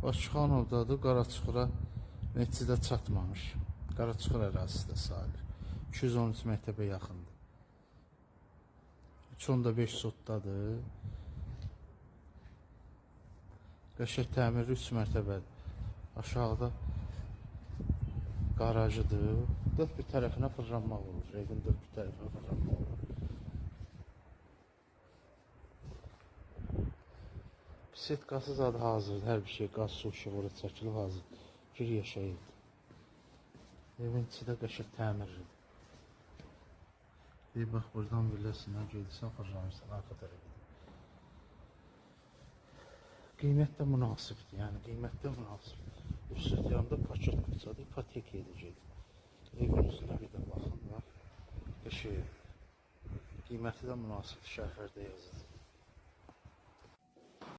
Bakıxanovdadır, Qaraçuxura Mehdidə çatmamış. Qaraçuxur ərazisidə sayılır. 213 məktəbə yaxındır. 3.5 sotdadır. Qəşəng təmirli 3 mərtəbədir. Aşağıda qarajıdır. Dörd bir tərəfinə fırlanmaq olur. Evin dörd bir tərəfinə fırlanmaq olur. Setkası zadı hazırdır. Hər bir şey, qaz, su, işıq oraya çəkilib hazır. Gir yaşayıb. Evin içi də qəşəng təmirlidir. Bir bax, buradan birləsinə gedirsən, fırlanırsan, arxa tərəfə. Qiymət də münasibdir, yəni qiymət də münasibdir. Üstüd yanında paket qısadır, ipotek edəcək. Evin üstündə bir də baxın, bax. Qiyməti də münasibdir, şərhlərdə yazılır.